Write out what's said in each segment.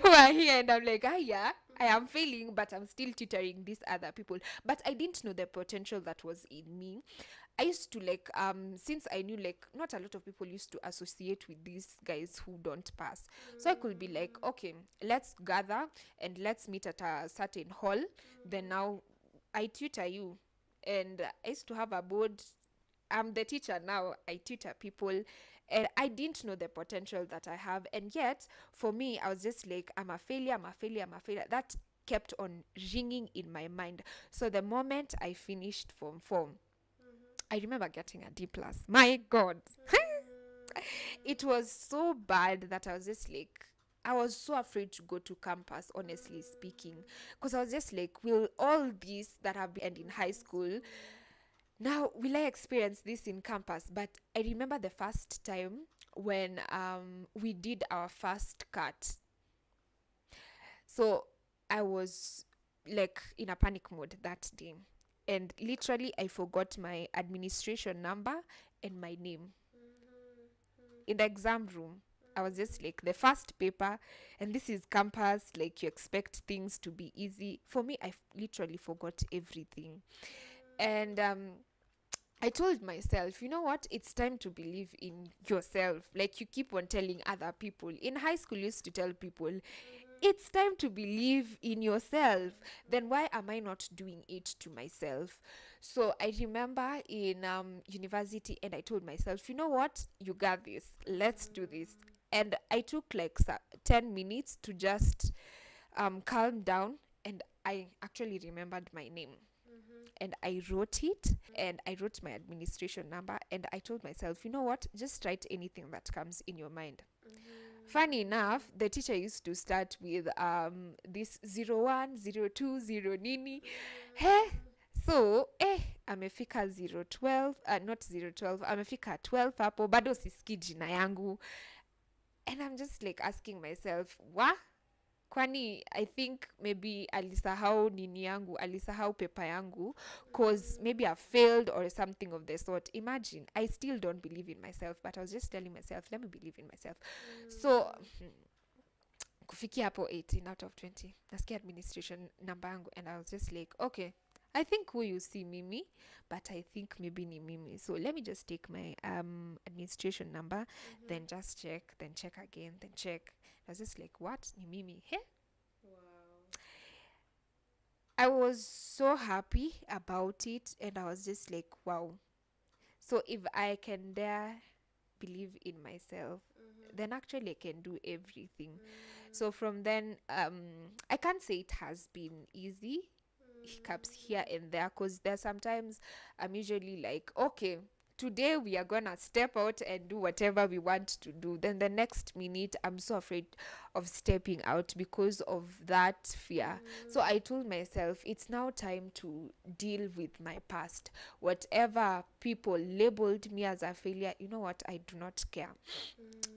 who are here, and I'm like, yeah, I am failing, but I'm still tutoring these other people. But I didn't know the potential that was in me. I used to like since I knew like not a lot of people used to associate with these guys who don't pass. So I could be like, okay, let's gather and let's meet at a certain hall. Then now I tutor you. And I used to have a board. I'm the teacher now. I tutor people. And I didn't know the potential that I have. And yet, for me, I was just like, I'm a failure, I'm a failure, I'm a failure. That kept on ringing in my mind. So the moment I finished Form 4, I remember getting a D plus. My God. It was so bad that I was just like, I was so afraid to go to campus, honestly speaking. Because I was just like, will all this that have been in high school, now will I experience this in campus? But I remember the first time when we did our first cut. So I was like in a panic mode that day. And literally, I forgot my administration number and my name in the exam room. I was just like the first paper, and this is campus, like you expect things to be easy. For me, literally forgot everything. And I told myself, you know what? It's time to believe in yourself. Like you keep on telling other people. In high school, you used to tell people, it's time to believe in yourself. Then why am I not doing it to myself? So I remember in university, and I told myself, you know what? You got this. Let's do this. And I took like 10 minutes to just calm down, and I actually remembered my name. And I wrote it, and I wrote my administration number, and I told myself, you know what? Just write anything that comes in your mind. Funny enough, the teacher used to start with this 01, 02, 0 nini. Hey, so amefika 012, not 012, amefika 12 hapo, bado sisikii jina yangu. And I'm just like asking myself, what? Kwani I think maybe alisahau nini yangu, alisahau paper yangu, cause maybe I failed or something of the sort. Imagine, I still don't believe in myself, but I was just telling myself, let me believe in myself. So kufikia hapo 18 out of 20 nasikia administration number yangu, and I was just like, okay, I think who you see mimi, but I think maybe ni mimi. So let me just take my administration number, then just check, then check again, then check. I was just like, what? Ni mimi? Hey? I was so happy about it, and I was just like, wow. So if I can dare believe in myself, then actually I can do everything. So from then, I can't say it has been easy. Hiccups here and there, because there's sometimes I'm usually like, okay, today we are gonna step out and do whatever we want to do. Then the next minute, I'm so afraid of stepping out because of that fear. So I told myself, it's now time to deal with my past. Whatever people labeled me as a failure, you know what? I do not care.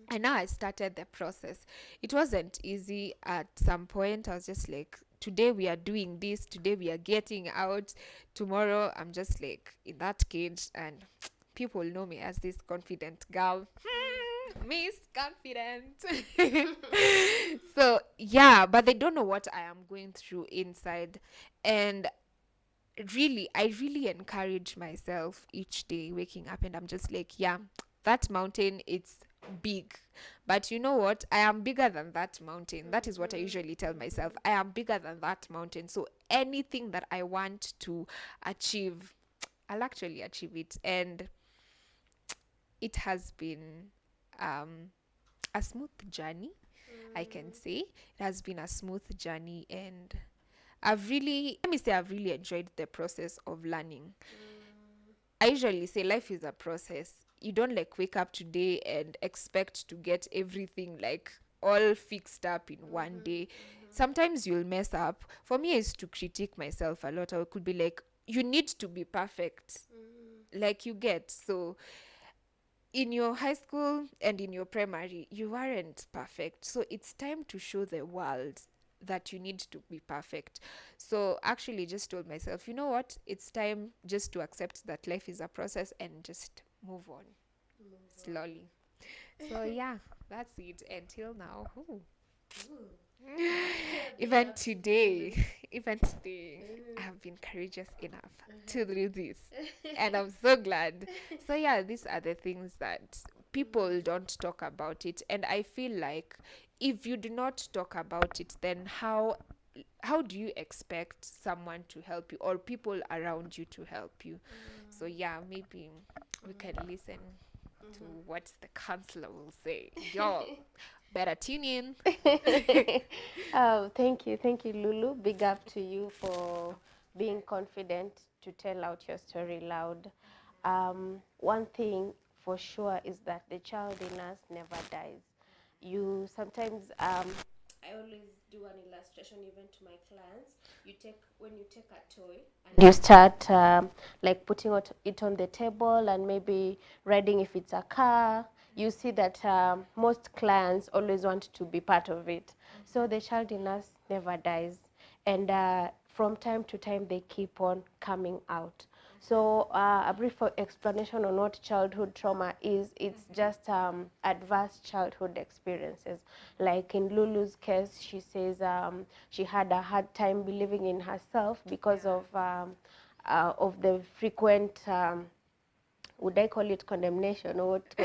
And now I started the process. It wasn't easy at some point. I was just like, today we are doing this, today we are getting out, tomorrow I'm just like in that cage, and people know me as this confident girl. Miss Confident. So yeah, but they don't know what I am going through inside. And really, I really encourage myself each day waking up, and I'm just like, yeah, that mountain, it's big, but you know what? I am bigger than that mountain. That is what I usually tell myself. I am bigger than that mountain. So anything that I want to achieve, I'll actually achieve it. And it has been a smooth journey, I can say. It has been a smooth journey, and let me say, I've really enjoyed the process of learning. I usually say life is a process. You don't like wake up today and expect to get everything like all fixed up in one day. Sometimes you'll mess up. For me, I used to critique myself a lot. I could be like, you need to be perfect. Like you get. So in your high school and in your primary, you weren't perfect. So it's time to show the world that you need to be perfect. So actually just told myself, you know what? It's time just to accept that life is a process and just move on slowly. So yeah, that's it until now. Ooh. even today, even today, I have been courageous enough to do this, and I'm so glad. So yeah, these are the things that people don't talk about it, and I feel like if you do not talk about it, then how do you expect someone to help you or people around you to help you? So yeah, maybe we can listen to what the counselor will say. Yo, better tune in. Oh, thank you, Lulu. Big up to you for being confident to tell out your story loud. One thing for sure is that the child in us never dies. You sometimes, I always do an illustration even to my clients. When you take a toy and you start like putting it on the table and maybe riding if it's a car, you see that most clients always want to be part of it. So the child in us never dies. And from time to time, they keep on coming out. So a brief explanation on what childhood trauma is, it's just adverse childhood experiences. Like in Lulu's case, she says she had a hard time believing in herself because of the frequent would I call it condemnation or what?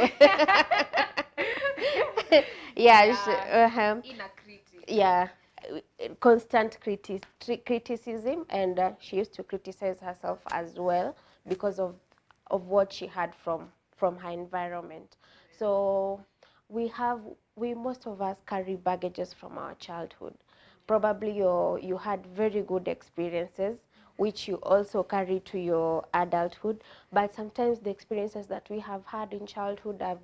Yeah, Inner critic. yeah, constant criticism, and she used to criticize herself as well because of what she had from her environment. So we have we most of us carry baggages from our childhood. Probably you had very good experiences which you also carry to your adulthood, but sometimes the experiences that we have had in childhood have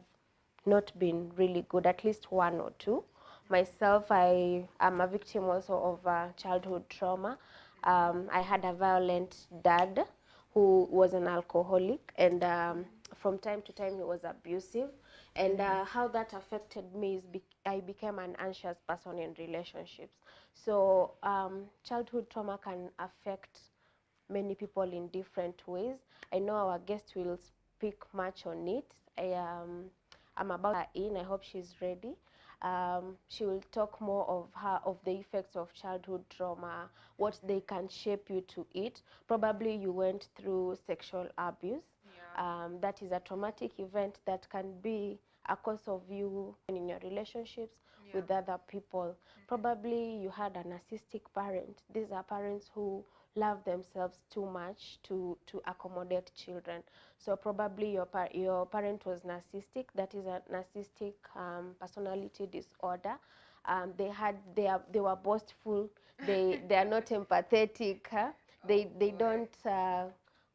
not been really good, at least one or two. Myself, I am a victim also of childhood trauma. I had a violent dad who was an alcoholic, and from time to time he was abusive. And how that affected me is I became an anxious person in relationships. So childhood trauma can affect many people in different ways. I know our guest will speak much on it. I'm about her in. I hope she's ready. She will talk more of the effects of childhood trauma, what they can shape you to it. Probably you went through sexual abuse. That is a traumatic event that can be a cause of you in your relationships with other people. Probably you had a narcissistic parent. These are parents who love themselves too much to accommodate children. So probably your parent was narcissistic. That is a narcissistic personality disorder. They were boastful. They are not empathetic. Huh? They don't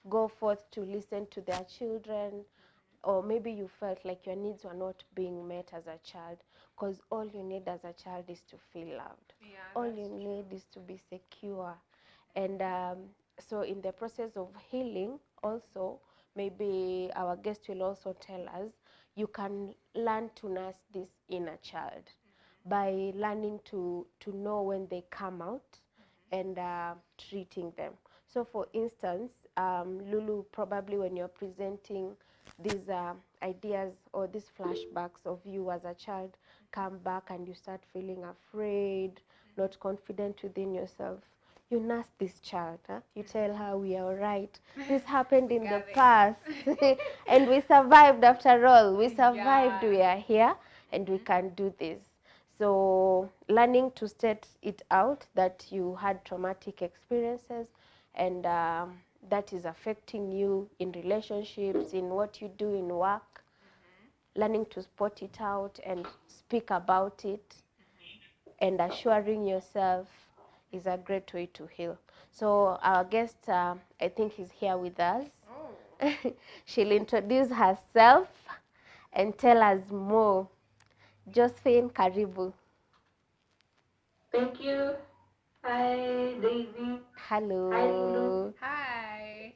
go forth to listen to their children, or maybe you felt like your needs were not being met as a child, because all you need as a child is to feel loved. All you need is to be secure. And so in the process of healing also, maybe our guest will also tell us, you can learn to nurse this inner child by learning to know when they come out and treating them. So for instance, Lulu, probably when you're presenting these ideas or these flashbacks of you as a child come back and you start feeling afraid, not confident within yourself, you nurse this child. Huh? You tell her we are all right. This happened in the past. And we survived after all. We survived, we are here, and we can do this. So learning to state it out that you had traumatic experiences, and that is affecting you in relationships, in what you do in work. Learning to spot it out and speak about it, and assuring yourself is a great way to heal. So our guest, I think, is here with us. She'll introduce herself and tell us more. Josephine, karibu. Thank you. Hi, Daisy. Hello. Hi, Lulu. Hi.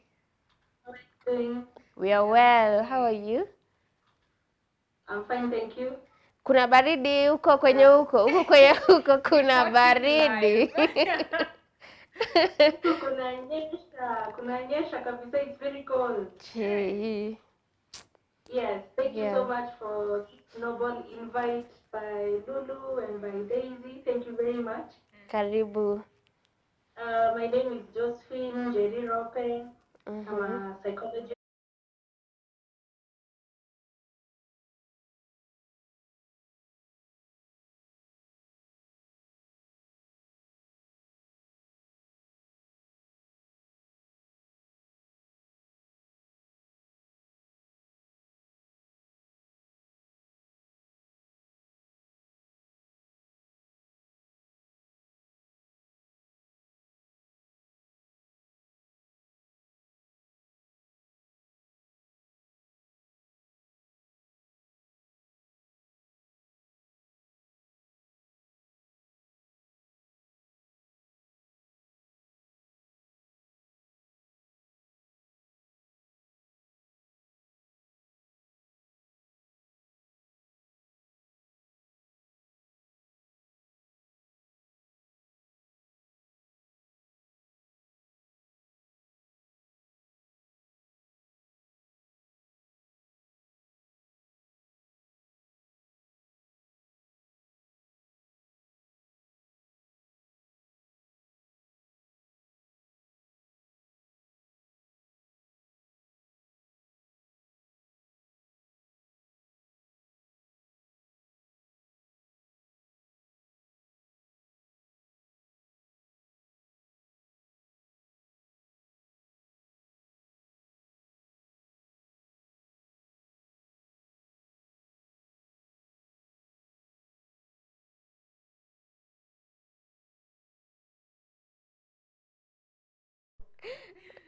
How are you doing? We are well. How are you? I'm fine, thank you. Kuna baridi huko kwenye huko kwenye huko kuna Reporting baridi. live. Huku kunanyesha kabisa, it's very cold. Gee. Yes, thank you so Yeah. much for noble invite by Lulu and by Daisy. Thank you very much. Karibu. My name is Josephine Jerry Roope. I'm Mhm. a psychologist.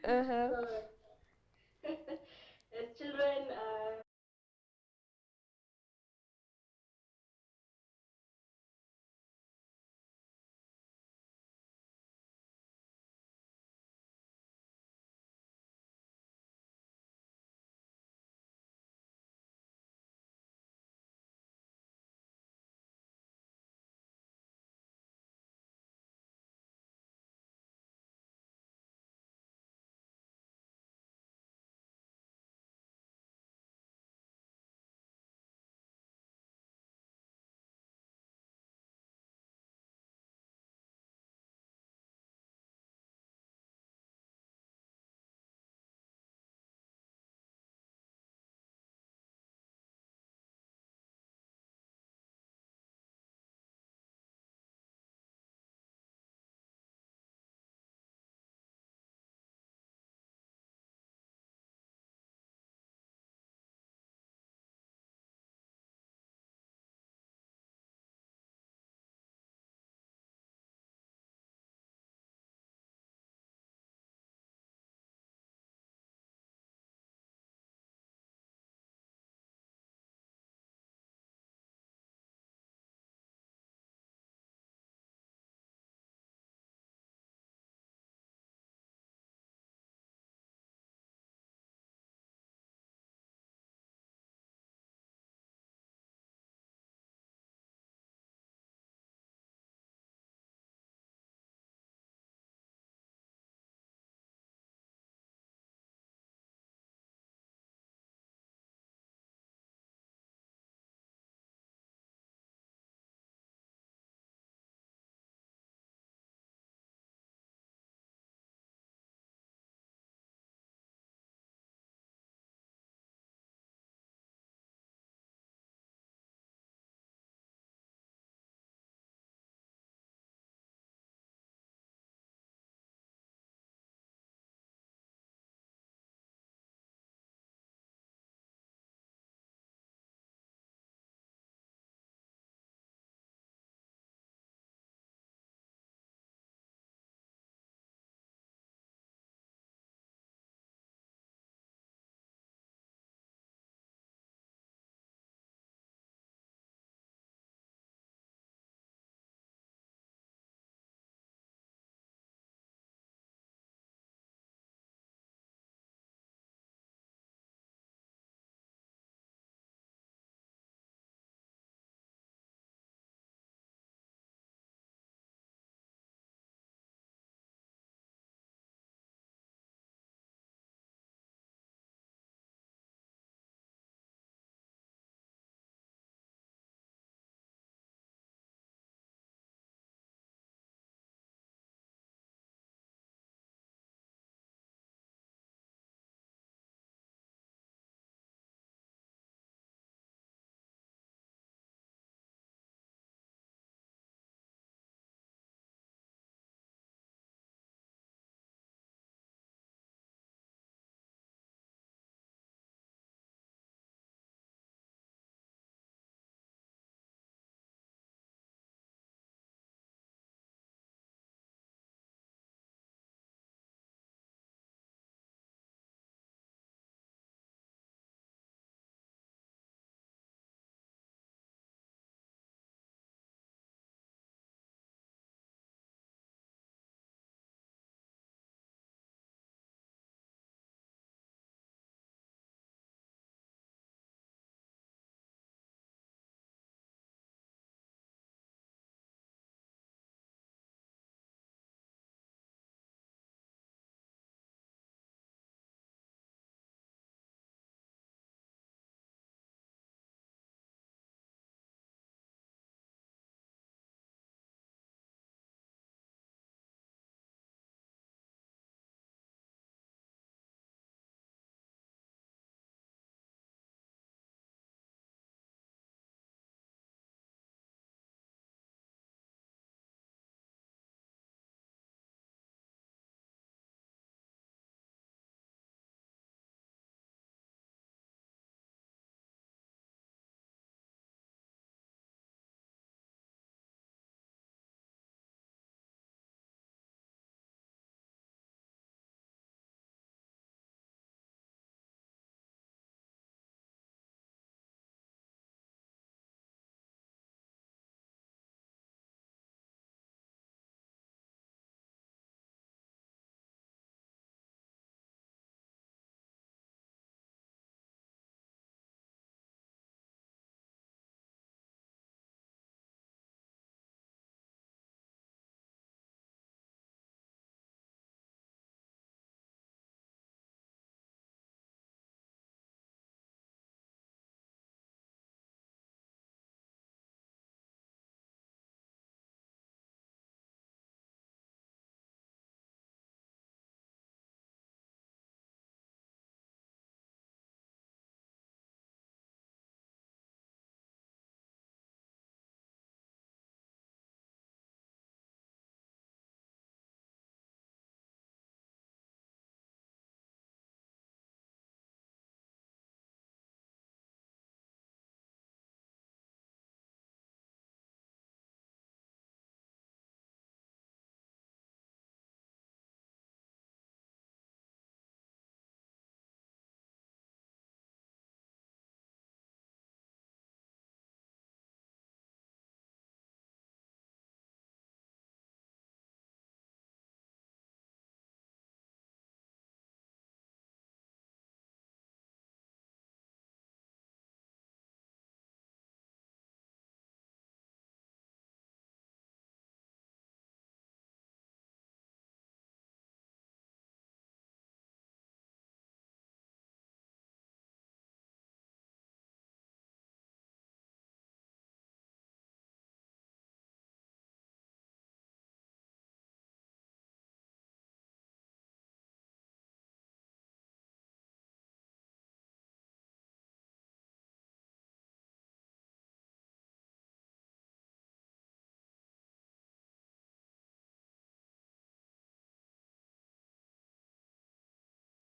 Uh-huh. So, as children,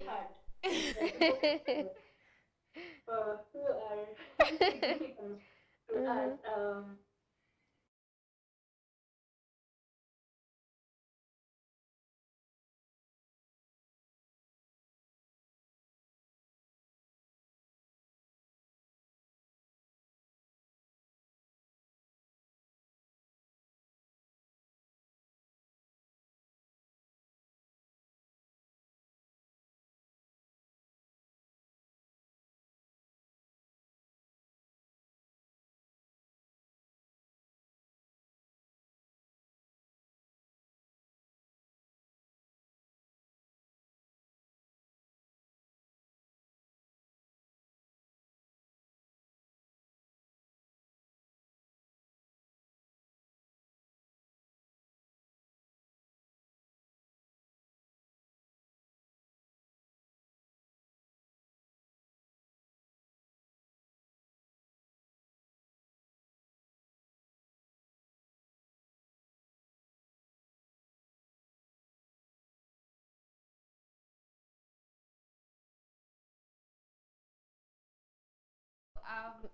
hard. Like both who are significant to us.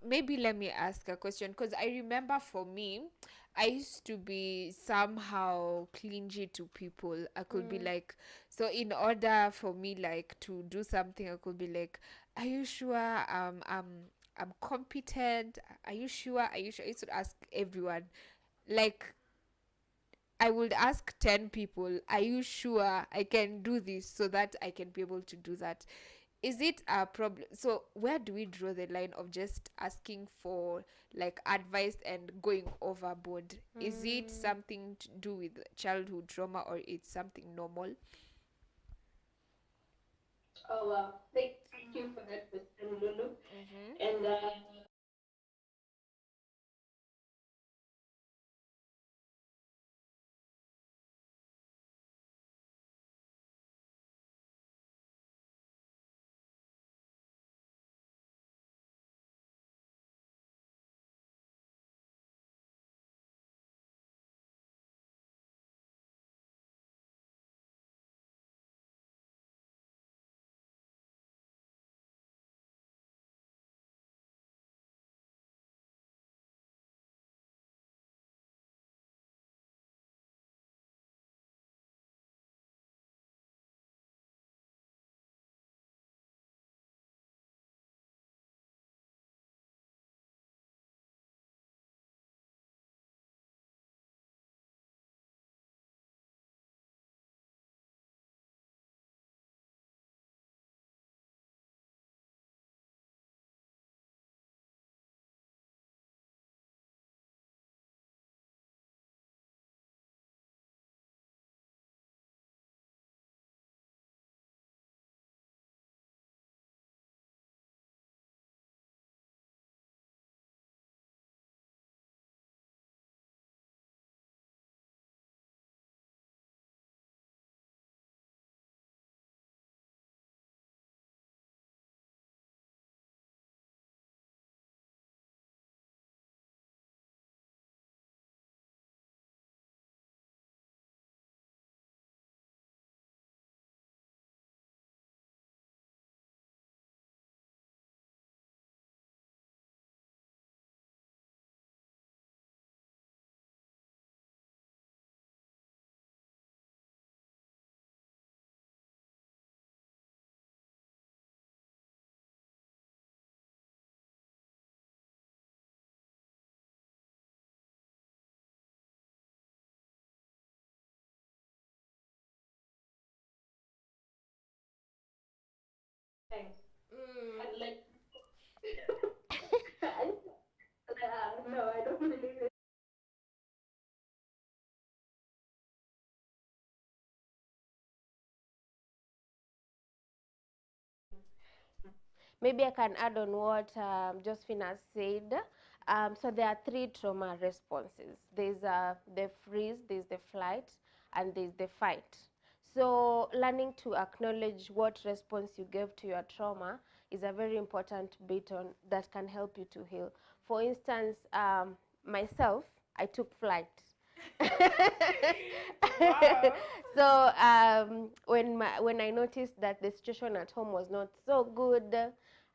Maybe let me ask a question because I remember for me, I used to be somehow clingy to people. I could be like, so in order for me like to do something, I could be like, "Are you sure? I'm competent. Are you sure? Are you sure?" I used to ask everyone, like I would ask 10 people, "Are you sure I can do this so that I can be able to do that?" Is it a problem? So, where do we draw the line of just asking for like advice and going overboard? Is it something to do with childhood trauma or it's something normal? Oh wow, thank you for that question, Lulu. Mm-hmm. And thanks. And like, no, I don't believe it. Maybe I can add on what Josephine has said. So there are three trauma responses. There's the freeze, there's the flight, and there's the fight. So learning to acknowledge what response you gave to your trauma is a very important bit on that can help you to heal. For instance, myself, I took flight. Wow. So when I noticed that the situation at home was not so good,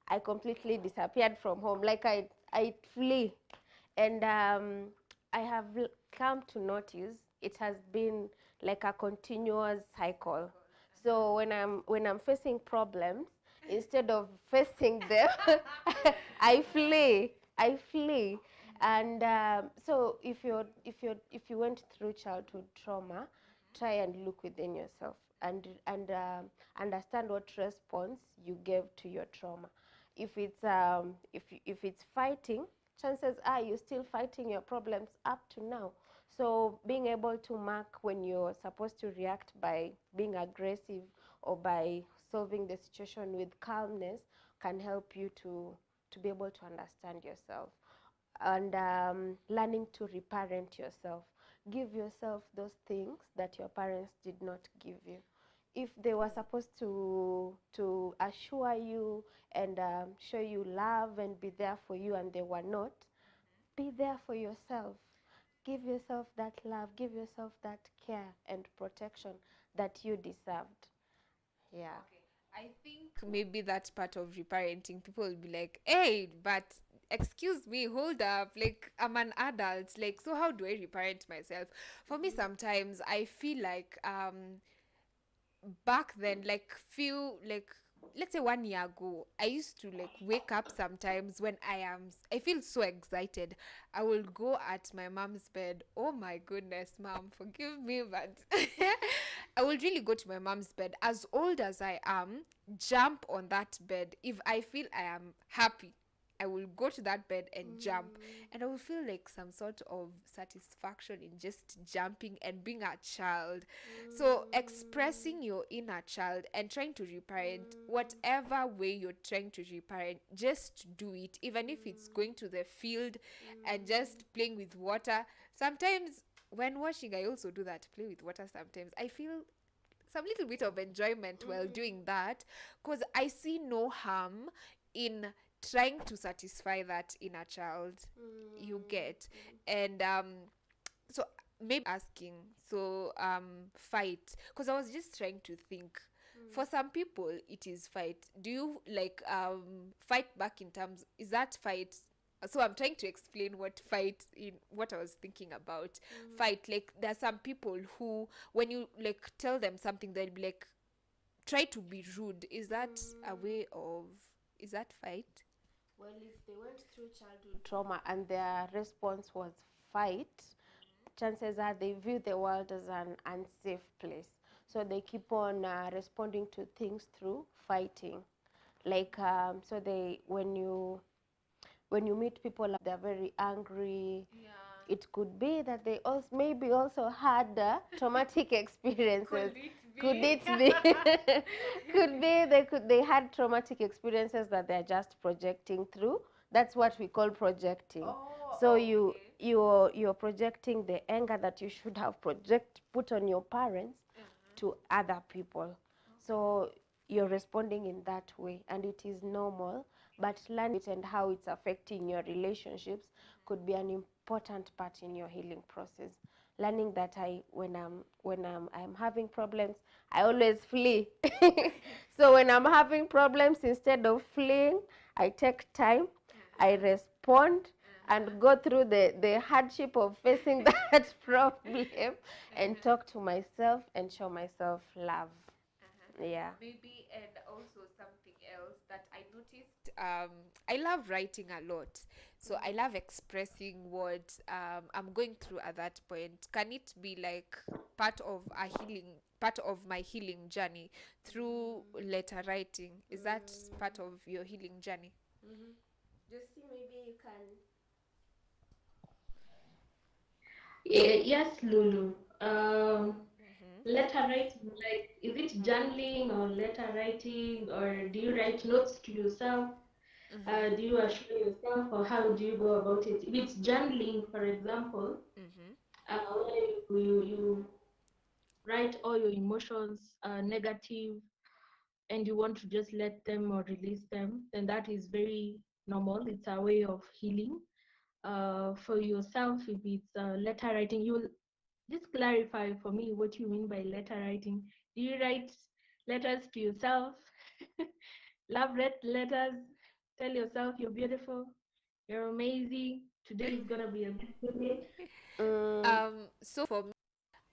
I completely disappeared from home. Like I flee, and I have come to notice it has been like a continuous cycle. So when I'm facing problems, instead of facing them, I flee. I flee. And so if you went through childhood trauma, try and look within yourself and understand what response you gave to your trauma. If it's fighting, chances are you're still fighting your problems up to now. So being able to mark when you're supposed to react by being aggressive or by solving the situation with calmness can help you to be able to understand yourself. And learning to reparent yourself. Give yourself those things that your parents did not give you. If they were supposed to assure you and show you love and be there for you, and they were not, be there for yourself. Give yourself that love, give yourself that care and protection that you deserved. Yeah. Okay. I think maybe that's part of reparenting. People will be like, hey, but excuse me, hold up. Like, I'm an adult. Like, so how do I reparent myself? For me, sometimes I feel like back then, like few like let's say 1 year ago, I used to like wake up sometimes when I feel so excited. I will go at my mom's bed. Oh my goodness, mom, forgive me, but I would really go to my mom's bed, as old as I am, jump on that bed. If I feel I am happy, I will go to that bed and jump, and I will feel like some sort of satisfaction in just jumping and being a child. So expressing your inner child and trying to reparent, whatever way you're trying to reparent, just do it. Even if it's going to the field and just playing with water. Sometimes when washing, I also do that, play with water. Sometimes I feel some little bit of enjoyment while doing that, because I see no harm in trying to satisfy that inner child, you get. And so maybe asking, so fight, because I was just trying to think, for some people it is fight. Do you like fight back in terms, is that fight? So I'm trying to explain what fight in what I was thinking about. Fight, like there are some people who, when you like tell them something, they'll be like, try to be rude. Is that a way of, is that fight? Well, if they went through childhood trauma and their response was fight, chances are they view the world as an unsafe place. So they keep on responding to things through fighting. Like so they when you meet people, they're very angry. It could be that they also maybe also had traumatic experiences. Could it be? Could be they had traumatic experiences that they're just projecting through. That's what we call projecting. So you're projecting the anger that you should have put on your parents to other people. So you're responding in that way, and it is normal. But learning it and how it's affecting your relationships could be an important part in your healing process. Learning that I'm having problems, I always flee. So when I'm having problems, instead of fleeing, I take time, I respond, and go through the hardship of facing that problem and talk to myself and show myself love. Yeah. Maybe. And also something else that I noticed, I love writing a lot, so I love expressing what I'm going through at that point. Can it be like part of a healing, part of my healing journey through letter writing? Is that part of your healing journey? Just see, maybe you can. Yes, Lulu. Letter writing, like, is it journaling or letter writing, or do you write notes to yourself? Do you assure yourself, or how do you go about it? If it's journaling, for example, where you write all your emotions, negative, and you want to just let them or release them, then that is very normal. It's a way of healing. For yourself, if it's letter writing, just clarify for me what you mean by letter writing. Do you write letters to yourself? Love letters? Tell yourself you're beautiful, you're amazing. Today is gonna be a good day. Mm, So for me,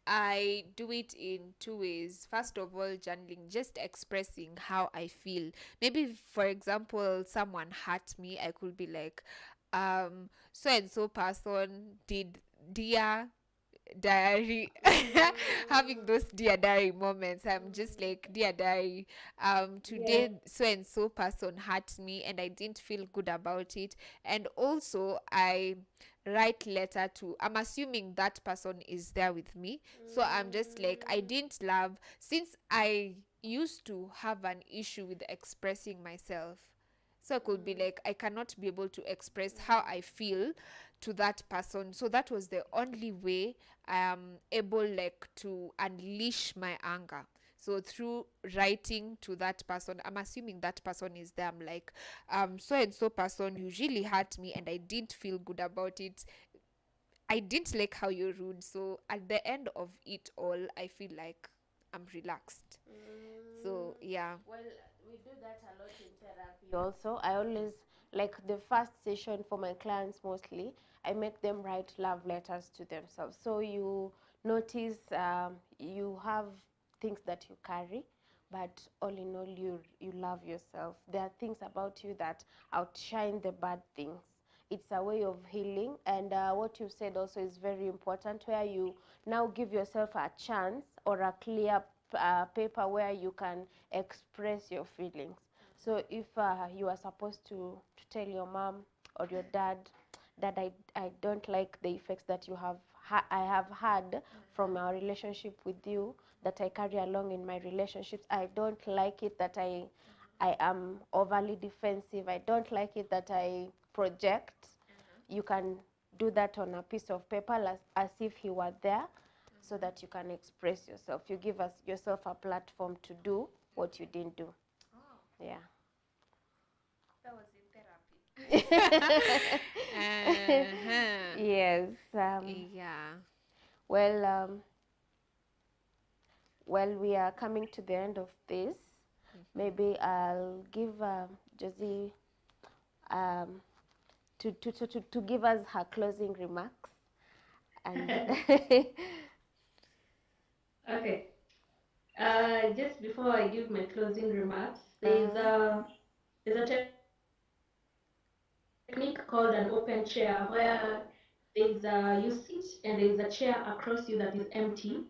I do it in two ways. First of all, journaling, just expressing how I feel. Maybe, for example, someone hurt me, I could be like, so and so person did dear diary, having those dear diary moments. I'm just like, dear diary, Yeah. today so and so person hurt me and I didn't feel good about it. And also I write letter to, I'm assuming that person is there with me, so I'm just like, I didn't love, since I used to have an issue with expressing myself, so I could be like, I cannot be able to express how I feel to that person. So that was the only way I am able like to unleash my anger. So through writing to that person, I'm assuming that person is there. I'm like, so and so person usually hurt me and I didn't feel good about it. I didn't like how you're rude. So at the end of it all, I feel like I'm relaxed. So yeah. well, we do that a lot in therapy also. I always, like the first session for my clients mostly, I make them write love letters to themselves. So you notice you have things that you carry, but all in all, you love yourself. There are things about you that outshine the bad things. It's a way of healing, and what you said also is very important, where you now give yourself a chance or a clear paper where you can express your feelings. So if you are supposed to tell your mom or your dad that I don't like the effects that I have had from our relationship with you, that I carry along in my relationships. I don't like it that I am overly defensive. I don't like it that I project. You can do that on a piece of paper as if you were there, so that you can express yourself. You give us yourself a platform to do what you didn't do. Yeah. That was in therapy. Uh-huh. Yes. Yeah. Well, well, we are coming to the end of this. Maybe I'll give Josie um, to give us her closing remarks. And Okay. Just before I give my closing remarks, uh-huh. there's a technique called an open chair where there's you sit and there's a chair across you that is empty.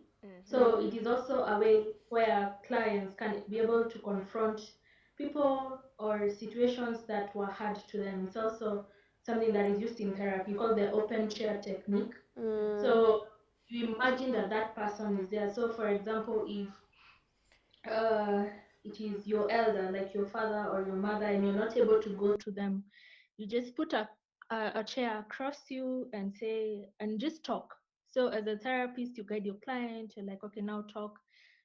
So it is also a way where clients can be able to confront people or situations that were hard to them. It's also something that is used in therapy called the open chair technique. Mm. So you imagine that that person is there. So for example, if uh, it is your elder, like your father or your mother, and you're not able to go to them, you just put a chair across you and say, and just talk. So as a therapist, you guide your client, you're like, okay, now talk.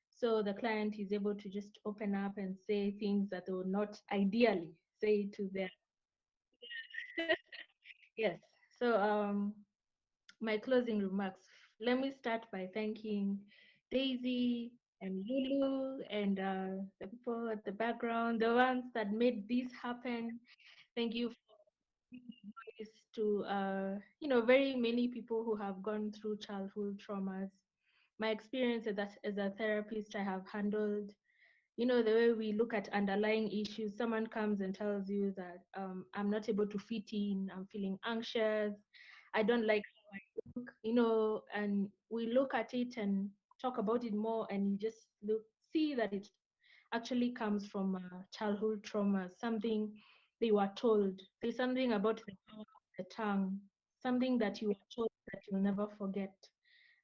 So the client is able to just open up and say things that they would not ideally say to their, yes. So my closing remarks. Let me start by thanking Daisy and Lulu and the people at the background, the ones that made this happen. Thank you for giving voice to very many people who have gone through childhood traumas. My experience as a therapist, I have handled, the way we look at underlying issues. Someone comes and tells you that I'm not able to fit in, I'm feeling anxious, I don't like and we look at it and talk about it more, and you just see that it actually comes from childhood trauma, something they were told. There's something about the power of the tongue, something that you were told that you'll never forget,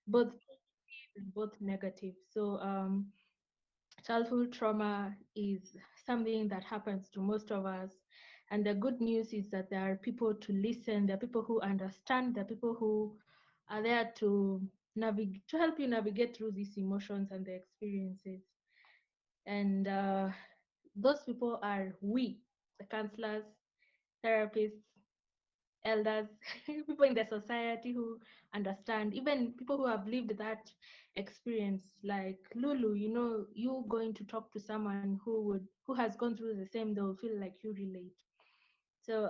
both positive and both negative. So childhood trauma is something that happens to most of us. And the good news is that there are people to listen, there are people who understand, there are people who are there to help you navigate through these emotions and the experiences. And those people are we, the counselors, therapists, elders, people in the society who understand, even people who have lived that experience, like Lulu. You going to talk to someone who has gone through the same, they will feel like you relate. So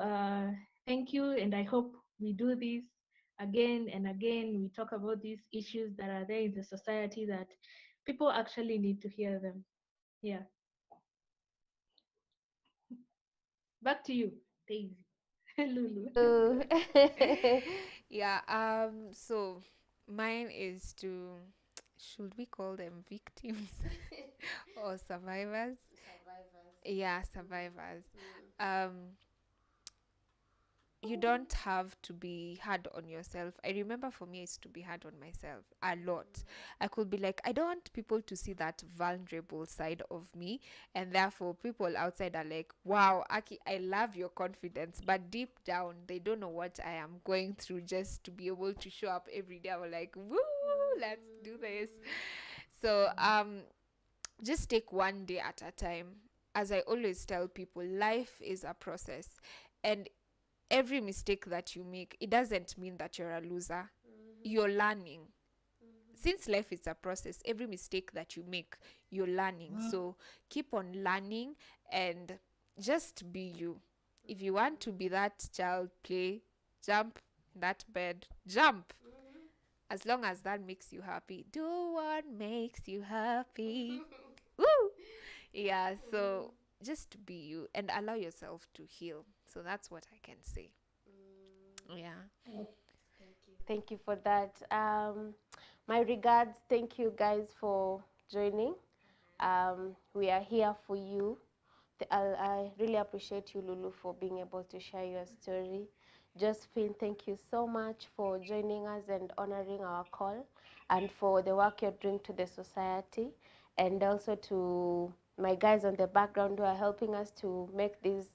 thank you, and I hope we do this again and again. We talk about these issues that are there in the society that people actually need to hear them. Yeah. Back to you, Daisy. Lulu. Ooh. Yeah, so mine is to, should we call them victims or survivors? Yeah, survivors. Um, you don't have to be hard on yourself. I remember for me, it's to be hard on myself a lot. I could be like, I don't want people to see that vulnerable side of me. And therefore, people outside are like, wow, Aki, I love your confidence. But deep down, they don't know what I am going through just to be able to show up every day. I'm like, woo, let's do this. So, just take one day at a time. As I always tell people, life is a process. And every mistake that you make, it doesn't mean that you're a loser. You're learning. Since life is a process, every mistake that you make, you're learning. So keep on learning and just be you. If you want to be that child, play, jump in that bed, jump. As long as that makes you happy, do what makes you happy. Woo! Yeah, so just be you and allow yourself to heal. So that's what I can say. Yeah. Thank you for that. My regards. Thank you guys for joining. We are here for you. I really appreciate you, Lulu, for being able to share your story. Josephine, thank you so much for joining us and honoring our call, and for the work you're doing to the society, and also to my guys on the background who are helping us to make this,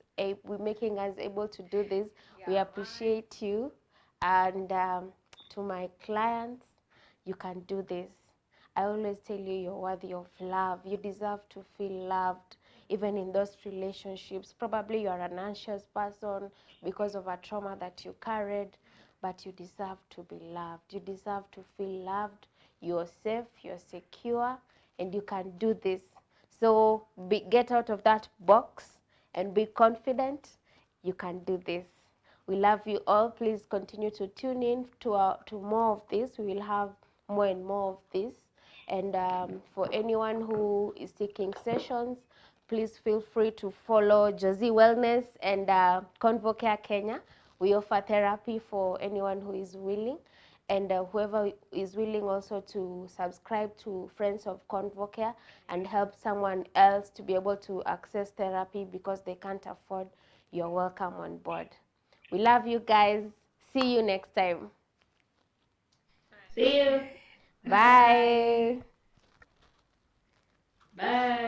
making us able to do this. We appreciate you. And to my clients, you can do this. I always tell you, you're worthy of love. You deserve to feel loved, even in those relationships. Probably you are an anxious person because of a trauma that you carried, but you deserve to be loved. You deserve to feel loved. You're safe, you're secure, and you can do this. So get out of that box and be confident. You can do this. We love you all. Please continue to tune in to more of this. We will have more and more of this. And for anyone who is seeking sessions, please feel free to follow Josie Wellness and Convocare Kenya. We offer therapy for anyone who is willing. And whoever is willing also to subscribe to Friends of Convocare and help someone else to be able to access therapy because they can't afford, you're welcome on board. We love you guys. See you next time. See you. Bye. Bye.